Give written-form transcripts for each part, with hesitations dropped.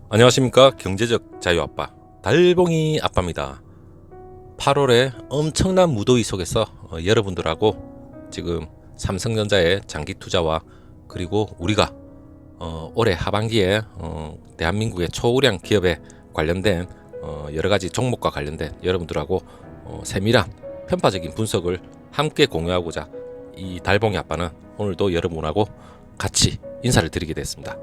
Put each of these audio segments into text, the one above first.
안녕하십니까. 경제적 자유아빠 달봉이 아빠입니다. 8월에 엄청난 무더위 속에서 여러분들하고 지금 삼성전자의 장기 투자와 그리고 우리가 올해 하반기에 대한민국의 초우량 기업에 관련된 여러가지 종목과 관련된 여러분들하고 세밀한 편파적인 분석을 함께 공유하고자 이 달봉이 아빠는 오늘도 여러분하고 같이 인사를 드리게 됐습니다.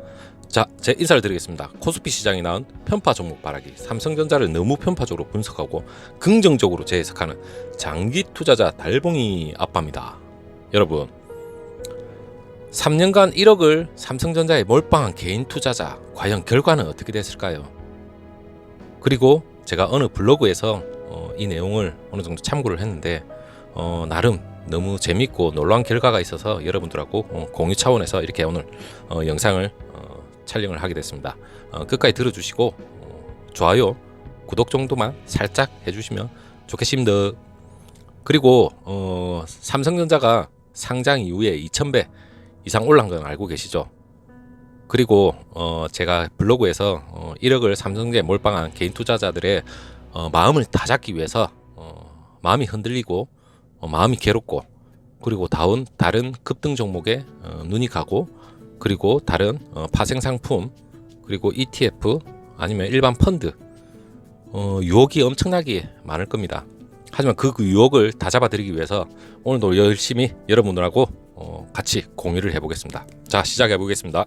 자, 제 인사를 드리겠습니다. 코스피 시장이 낳은 편파 종목 바라기, 삼성전자를 너무 편파적으로 분석하고 긍정적으로 재해석하는 장기 투자자 달봉이 아빠입니다. 여러분, 3년간 1억을 삼성전자에 몰빵한 개인 투자자, 과연 결과는 어떻게 됐을까요? 그리고 제가 어느 블로그에서 이 내용을 어느 정도 참고를 했는데 나름 너무 재밌고 놀라운 결과가 있어서 여러분들하고 공유 차원에서 이렇게 오늘 영상을 촬영을 하게 됐습니다. 끝까지 들어주시고 좋아요, 구독 정도만 살짝 해주시면 좋겠습니다. 그리고 삼성전자가 상장 이후에 2000배 이상 올라간 건 알고 계시죠? 그리고 제가 블로그에서 1억을 삼성전자에 몰빵한 개인 투자자들의 마음을 다잡기 위해서 마음이 흔들리고 마음이 괴롭고 그리고 다른 급등 종목에 눈이 가고 그리고 다른 파생 상품 그리고 ETF 아니면 일반 펀드 유혹이 엄청나게 많을 겁니다. 하지만 그 유혹을 다 잡아드리기 위해서 오늘도 열심히 여러분들하고 같이 공유를 해보겠습니다. 자, 시작해 보겠습니다.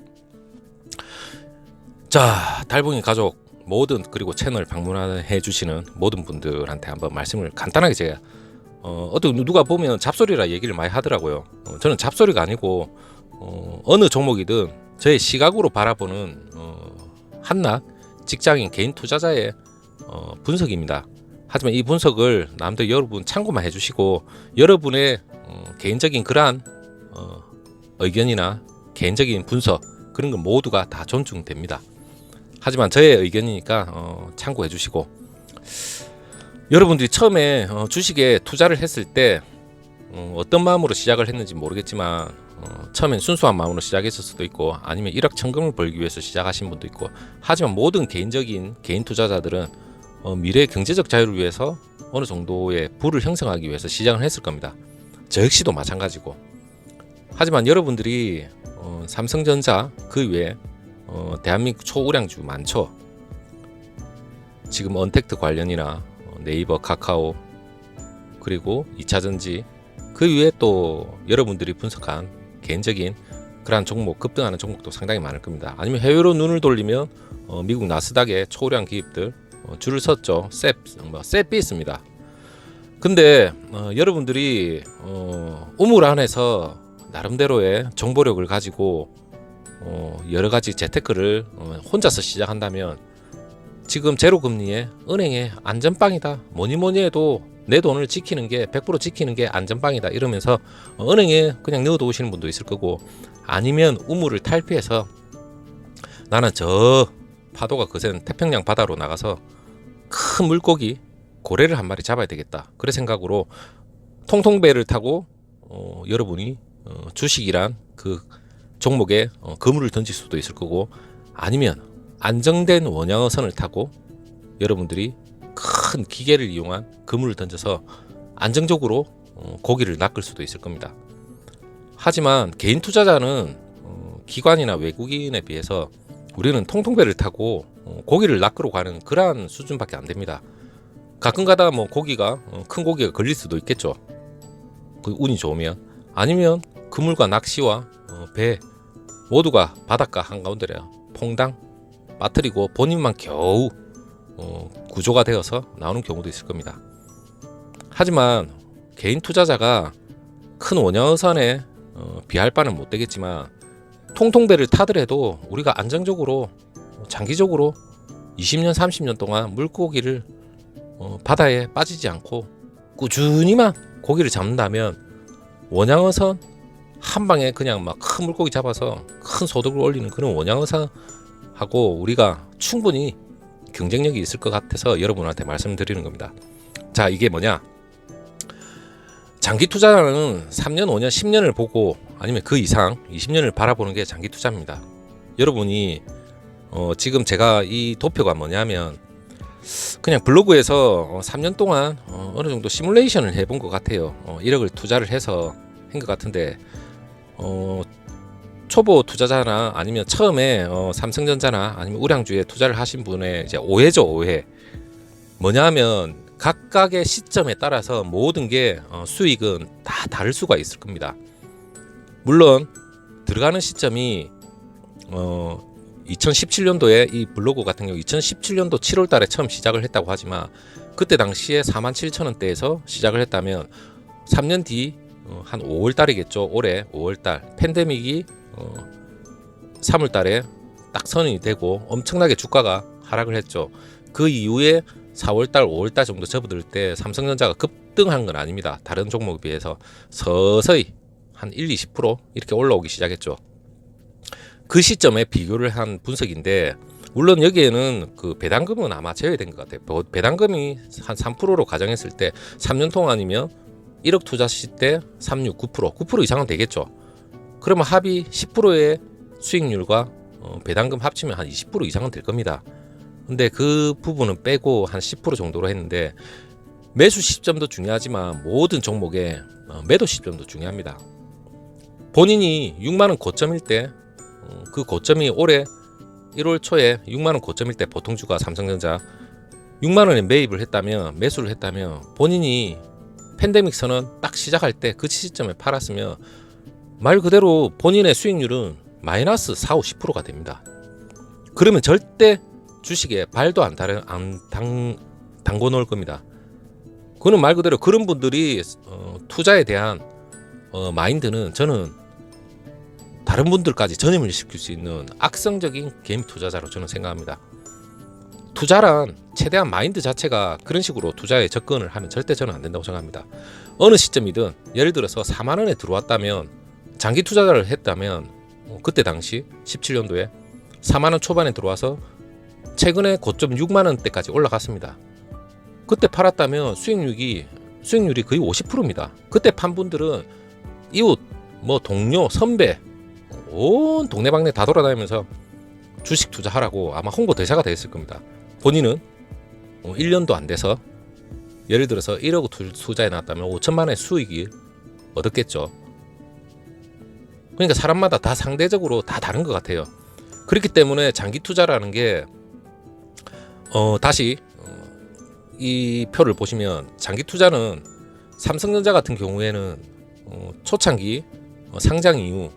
자, 달봉이 가족 모든 그리고 채널 방문해 주시는 모든 분들한테 한번 말씀을 간단하게 제가 누가 보면 잡소리라 얘기를 많이 하더라고요. 저는 잡소리가 아니고 어느 종목이든 저의 시각으로 바라보는 한낱 직장인 개인 투자자의 분석입니다. 하지만 이 분석을 남들 여러분 참고만 해주시고 여러분의 개인적인 그러한 의견이나 개인적인 분석 그런 건 모두가 다 존중됩니다. 하지만 저의 의견이니까 참고해 주시고 여러분들이 처음에 주식에 투자를 했을 때 어떤 마음으로 시작을 했는지 모르겠지만 처음엔 순수한 마음으로 시작했을 수도 있고 아니면 1억 천금을 벌기 위해서 시작하신 분도 있고 하지만 모든 개인 투자자들은 미래의 경제적 자유를 위해서 어느 정도의 부를 형성하기 위해서 시작을 했을 겁니다. 저 역시도 마찬가지고 하지만 여러분들이 삼성전자 그 외에 대한민국 초우량주 많죠. 지금 언택트 관련이나 네이버, 카카오 그리고 2차전지 그 위에 또 여러분들이 분석한 개인적인 그러한 종목 급등하는 종목도 상당히 많을 겁니다. 아니면 해외로 눈을 돌리면 미국 나스닥의 초우량 기업들 줄을 섰죠. 셉이 있습니다. 근데 여러분들이 우물 안에서 나름대로의 정보력을 가지고 여러 가지 재테크를 혼자서 시작한다면 지금 제로금리에 은행의 안전빵이다. 뭐니 해도 내 돈을 지키는 게 100% 지키는 게 안전빵이다. 이러면서 은행에 그냥 넣어두시는 분도 있을 거고 아니면 우물을 탈피해서 나는 저 파도가 거센 태평양 바다로 나가서 큰 물고기 고래를 한 마리 잡아야 되겠다. 그런 생각으로 통통배를 타고 여러분이 주식이란 그 종목에 그물을 던질 수도 있을 거고 아니면 안정된 원양어선을 타고 여러분들이 큰 기계를 이용한 그물을 던져서 안정적으로 고기를 낚을 수도 있을 겁니다. 하지만 개인 투자자는 기관이나 외국인에 비해서 우리는 통통배를 타고 고기를 낚으러 가는 그러한 수준밖에 안 됩니다. 가끔가다 뭐 큰 고기가 걸릴 수도 있겠죠. 그 운이 좋으면 아니면 그물과 낚시와 배 모두가 바닷가 한가운데래요. 퐁당 빠뜨리고 본인만 겨우 구조가 되어서 나오는 경우도 있을 겁니다. 하지만 개인 투자자가 큰 원양어선에 비할 바는 못 되겠지만 통통배를 타더라도 우리가 안정적으로 장기적으로 20년 30년 동안 물고기를 바다에 빠지지 않고 꾸준히만 고기를 잡는다면 원양어선 한 방에 그냥 막 큰 물고기 잡아서 큰 소득을 올리는 그런 원양어선하고 우리가 충분히 경쟁력이 있을 것 같아서 여러분한테 말씀드리는 겁니다. 자, 이게 뭐냐? 장기 투자는 3년, 5년, 10년을 보고 아니면 그 이상 20년을 바라보는 게 장기 투자입니다. 여러분이 지금 제가 이 도표가 뭐냐면 그냥 블로그에서 3년 동안 어느 정도 시뮬레이션을 해본 것 같아요. 1억을 투자를 해서 한 것 같은데 초보 투자자나 아니면 처음에 삼성전자나 아니면 우량주에 투자를 하신 분의 이제 오해죠, 오해. 뭐냐면 각각의 시점에 따라서 모든 게 수익은 다 다를 수가 있을 겁니다. 물론 들어가는 시점이 2017년도에 이 블로그 같은 경우 2017년도 7월 달에 처음 시작을 했다고 하지만 그때 당시에 47,000원대에서 시작을 했다면 3년 뒤 한 5월 달이겠죠. 올해 5월 달 팬데믹이 3월 달에 딱 선언이 되고 엄청나게 주가가 하락을 했죠. 그 이후에 4월 달, 5월 달 정도 접어들 때 삼성전자가 급등한 건 아닙니다. 다른 종목에 비해서 서서히 한 1, 20% 이렇게 올라오기 시작했죠. 그 시점에 비교를 한 분석인데 물론 여기에는 그 배당금은 아마 제외된 것 같아요. 배당금이 한 3%로 가정했을 때 3년 동안이면 1억 투자 시때 36, 9% 이상은 되겠죠. 그러면 합이 10%의 수익률과 배당금 합치면 한 20% 이상은 될 겁니다. 근데 그 부분은 빼고 한 10% 정도로 했는데 매수 시점도 중요하지만 모든 종목의 매도 시점도 중요합니다. 본인이 6만원 고점일 때 그 고점이 올해 1월 초에 6만원 고점일 때 보통 주가 삼성전자 6만원에 매입을 했다면 매수를 했다면 본인이 팬데믹 선언 딱 시작할 때 그 시점에 팔았으면 말 그대로 본인의 수익률은 마이너스 4, 50%가 됩니다. 그러면 절대 주식에 발도 안 담궈 놓을 겁니다. 그는 말 그대로 그런 분들이 투자에 대한 마인드는 저는 다른 분들까지 전염을 시킬 수 있는 악성적인 개미 투자자로 저는 생각합니다. 투자란 최대한 마인드 자체가 그런 식으로 투자에 접근을 하면 절대 저는 안 된다고 생각합니다. 어느 시점이든 예를 들어서 4만 원에 들어왔다면 장기 투자를 했다면 그때 당시 17년도에 4만 원 초반에 들어와서 최근에 고점 6만 원대까지 올라갔습니다. 그때 팔았다면 수익률이 거의 50%입니다. 그때 판 분들은 이웃, 동료, 선배 온 동네방네 다 돌아다니면서 주식 투자하라고 아마 홍보 대사가 됐을 겁니다. 본인은 1년도 안 돼서 예를 들어서 1억 투자해 놨다면 5천만 원의 수익이 얻었겠죠. 그러니까 사람마다 다 상대적으로 다 다른 것 같아요. 그렇기 때문에 장기 투자라는 게 다시 이 표를 보시면 장기 투자는 삼성전자 같은 경우에는 초창기 상장 이후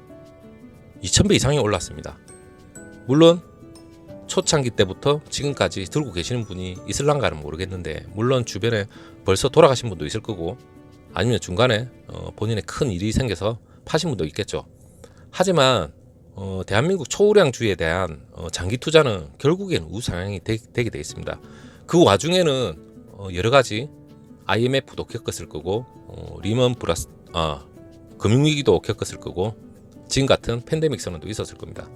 2,000배 이상이 올랐습니다. 물론 초창기 때부터 지금까지 들고 계시는 분이 있을란가는 모르겠는데 물론 주변에 벌써 돌아가신 분도 있을 거고 아니면 중간에 본인의 큰 일이 생겨서 파신 분도 있겠죠. 하지만 대한민국 초우량주에 대한 장기 투자는 결국에는 우상향이 되게 돼 있습니다. 그 와중에는 여러 가지 IMF도 겪었을 거고 리먼 브라스 금융위기도 겪었을 거고 지금 같은 팬데믹 선언도 있었을 겁니다.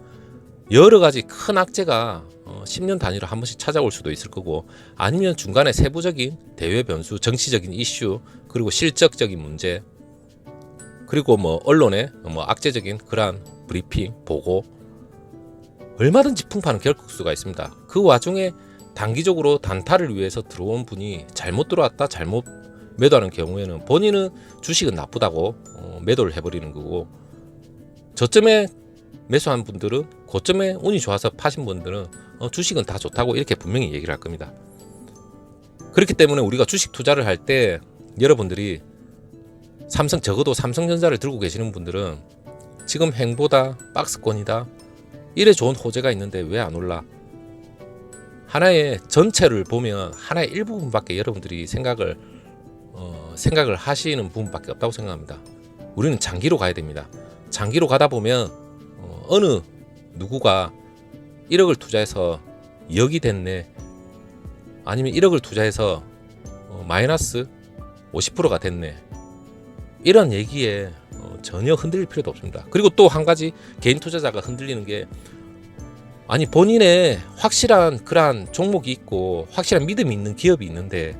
여러 가지 큰 악재가 10년 단위로 한 번씩 찾아올 수도 있을 거고 아니면 중간에 세부적인 대외 변수, 정치적인 이슈 그리고 실적적인 문제 그리고 언론의 악재적인 그러한 브리핑, 보고 얼마든지 풍파는 겪을 수가 있습니다. 그 와중에 단기적으로 단타를 위해서 들어온 분이 잘못 들어왔다 잘못 매도하는 경우에는 본인은 주식은 나쁘다고 매도를 해버리는 거고 저점에 매수한 분들은 고점에 운이 좋아서 파신 분들은 주식은 다 좋다고 이렇게 분명히 얘기를 할 겁니다. 그렇기 때문에 우리가 주식 투자를 할 때 여러분들이 적어도 삼성전자를 들고 계시는 분들은 지금 행보다 박스권이다 이래 좋은 호재가 있는데 왜 안 올라? 하나의 전체를 보면 하나의 일부분밖에 여러분들이 생각을 하시는 부분밖에 없다고 생각합니다. 우리는 장기로 가야 됩니다. 장기로 가다 보면 어느 누구가 1억을 투자해서 2억이 됐네 아니면 1억을 투자해서 마이너스 50%가 됐네 이런 얘기에 전혀 흔들릴 필요도 없습니다. 그리고 또 한 가지 개인 투자자가 흔들리는 게 아니 본인의 확실한 그러한 종목이 있고 확실한 믿음이 있는 기업이 있는데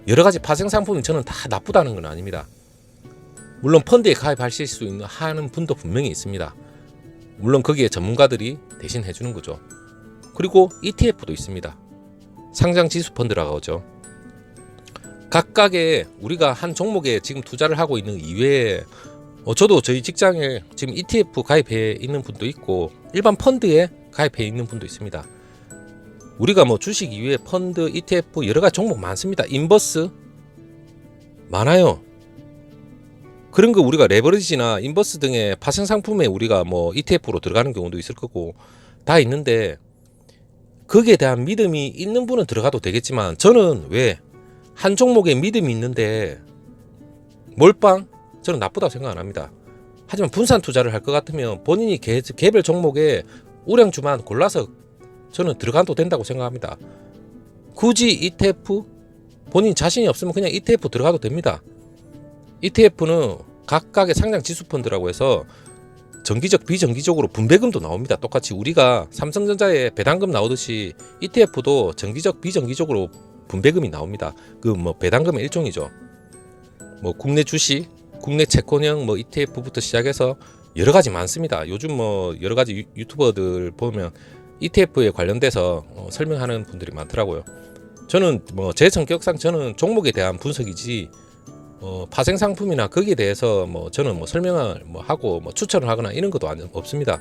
여러 가지 파생 상품이 저는 다 나쁘다는 건 아닙니다. 물론 펀드에 가입하실 수 있는 하는 분도 분명히 있습니다. 물론 거기에 전문가들이 대신 해주는 거죠. 그리고 ETF도 있습니다. 상장 지수 펀드라고 하죠. 각각의 우리가 한 종목에 지금 투자를 하고 있는 이외에 저도 저희 직장에 지금 ETF 가입해 있는 분도 있고 일반 펀드에 가입해 있는 분도 있습니다. 우리가 뭐 주식 이외에 펀드, ETF 여러 가지 종목 많습니다. 인버스 많아요. 그런 거 우리가 레버리지나 인버스 등의 파생 상품에 우리가 뭐 ETF로 들어가는 경우도 있을 거고 다 있는데 거기에 대한 믿음이 있는 분은 들어가도 되겠지만 저는 왜 한 종목에 믿음이 있는데 몰빵? 저는 나쁘다고 생각 안 합니다. 하지만 분산 투자를 할 것 같으면 본인이 개별 종목에 우량주만 골라서 저는 들어가도 된다고 생각합니다. 굳이 ETF? 본인 자신이 없으면 그냥 ETF 들어가도 됩니다. ETF는 각각의 상장 지수 펀드라고 해서 정기적 비정기적으로 분배금도 나옵니다. 똑같이 우리가 삼성전자에 배당금 나오듯이 ETF도 정기적 비정기적으로 분배금이 나옵니다. 그 뭐 배당금의 일종이죠. 뭐 국내 주식, 국내 채권형 뭐 ETF부터 시작해서 여러 가지 많습니다. 요즘 뭐 여러 가지 유튜버들 보면 ETF에 관련돼서 설명하는 분들이 많더라고요. 저는 뭐 제 성격상 저는 종목에 대한 분석이지 파생 상품이나 거기에 대해서 뭐 저는 뭐 설명을 뭐 하고 뭐 추천을 하거나 이런 것도 없습니다.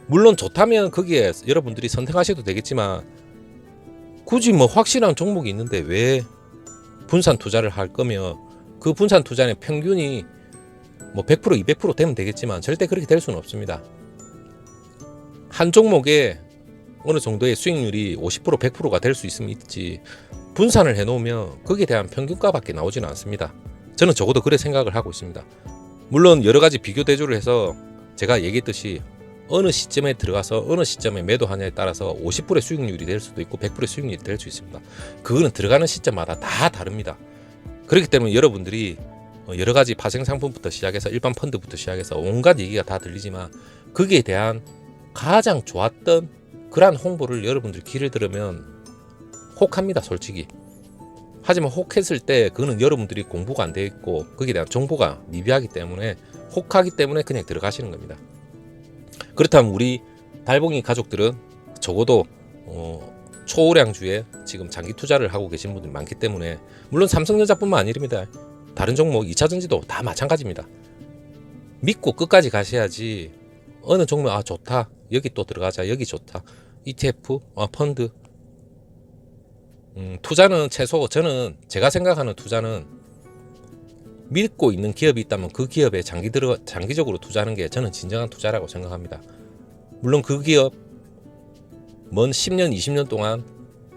물론 좋다면 거기에 여러분들이 선택하셔도 되겠지만 굳이 뭐 확실한 종목이 있는데 왜 분산 투자를 할 거면 그 분산 투자의 평균이 뭐 100% 200% 되면 되겠지만 절대 그렇게 될 수는 없습니다. 한 종목에 어느 정도의 수익률이 50% 100%가 될 수 있으면 있지 분산을 해놓으면 거기에 대한 평균가밖에 나오지는 않습니다. 저는 적어도 그래 생각을 하고 있습니다. 물론 여러 가지 비교 대조를 해서 제가 얘기했듯이 어느 시점에 들어가서 어느 시점에 매도하냐에 따라서 50%의 수익률이 될 수도 있고 100%의 수익률이 될 수 있습니다. 그거는 들어가는 시점마다 다 다릅니다. 그렇기 때문에 여러분들이 여러 가지 파생 상품부터 시작해서 일반 펀드부터 시작해서 온갖 얘기가 다 들리지만 거기에 대한 가장 좋았던 그러한 홍보를 여러분들이 귀를 들으면 혹합니다, 솔직히. 하지만 혹했을 때 그거는 여러분들이 공부가 안 돼 있고 거기에 대한 정보가 미비하기 때문에 혹하기 때문에 그냥 들어가시는 겁니다. 그렇다면 우리 달봉이 가족들은 적어도 초우량주에 지금 장기 투자를 하고 계신 분들이 많기 때문에 물론 삼성전자뿐만 아닙니다. 다른 종목 2차전지도 다 마찬가지입니다. 믿고 끝까지 가셔야지 어느 종목 좋다 여기 또 들어가자 여기 좋다 ETF 펀드 투자는 최소 저는 제가 생각하는 투자는 믿고 있는 기업이 있다면 그 기업에 장기적으로 투자하는 게 저는 진정한 투자라고 생각합니다. 물론 그 기업 먼 10년 20년 동안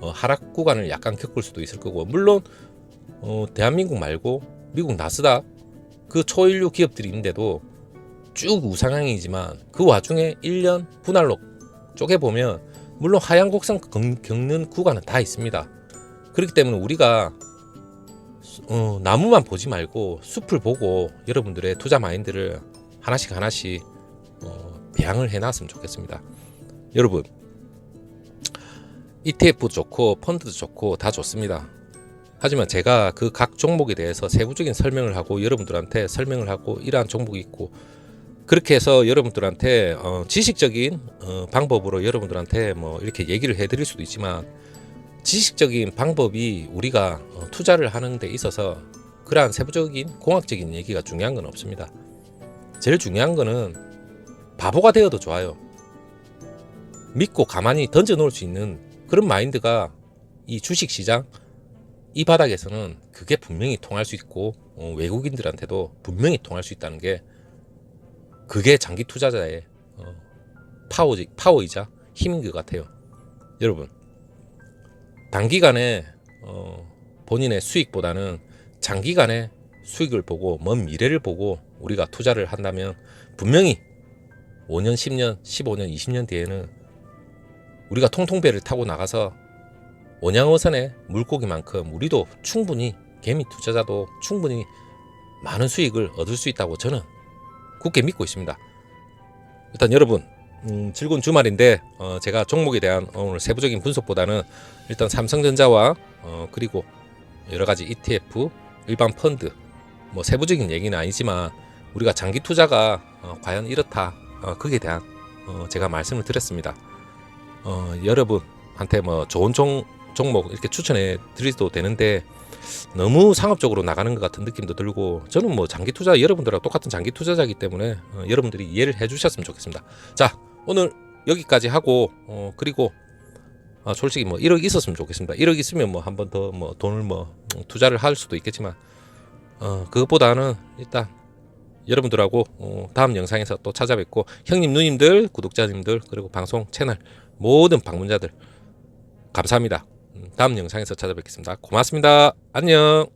하락 구간을 약간 겪을 수도 있을 거고 물론 대한민국 말고 미국 나스닥 그 초일류 기업들이 있는데도 쭉 우상향이지만 그 와중에 1년 분할로 쪼개보면 물론 하향 곡선 겪는 구간은 다 있습니다. 그렇기 때문에 우리가 나무만 보지 말고 숲을 보고 여러분들의 투자 마인드를 하나씩 배양을 해놨으면 좋겠습니다. 여러분 ETF 좋고 펀드도 좋고 다 좋습니다. 하지만 제가 그 각 종목에 대해서 세부적인 설명을 하고 여러분들한테 설명을 하고 이러한 종목이 있고 그렇게 해서 여러분들한테 지식적인 방법으로 여러분들한테 뭐 이렇게 얘기를 해드릴 수도 있지만 지식적인 방법이 우리가 투자를 하는 데 있어서 그러한 세부적인 공학적인 얘기가 중요한 건 없습니다. 제일 중요한 거는 바보가 되어도 좋아요. 믿고 가만히 던져 놓을 수 있는 그런 마인드가 이 주식시장 이 바닥에서는 그게 분명히 통할 수 있고 외국인들한테도 분명히 통할 수 있다는 게 그게 장기 투자자의 파워이자 힘인 것 같아요. 여러분 단기간에 본인의 수익보다는 장기간의 수익을 보고 먼 미래를 보고 우리가 투자를 한다면 분명히 5년, 10년, 15년, 20년 뒤에는 우리가 통통배를 타고 나가서 원양어선의 물고기만큼 우리도 충분히 개미 투자자도 충분히 많은 수익을 얻을 수 있다고 저는 굳게 믿고 있습니다. 일단 여러분 즐거운 주말인데 제가 종목에 대한 오늘 세부적인 분석보다는 일단 삼성전자와 그리고 여러가지 ETF, 일반 펀드 뭐 세부적인 얘기는 아니지만 우리가 장기 투자가 과연 이렇다 거기에 대한 제가 말씀을 드렸습니다. 여러분한테 뭐 좋은 종목 이렇게 추천해 드리도 되는데 너무 상업적으로 나가는 것 같은 느낌도 들고, 저는 뭐 장기 투자 여러분들하고 똑같은 장기 투자자이기 때문에 여러분들이 이해를 해주셨으면 좋겠습니다. 자, 오늘 여기까지 하고 그리고 솔직히 뭐 1억 있었으면 좋겠습니다. 1억 있으면 뭐 한 번 더 뭐 돈을 뭐 투자를 할 수도 있겠지만 그것보다는 일단 여러분들하고 다음 영상에서 또 찾아뵙고, 형님 누님들 구독자님들 그리고 방송 채널 모든 방문자들 감사합니다. 다음 영상에서 찾아뵙겠습니다. 고맙습니다. 안녕.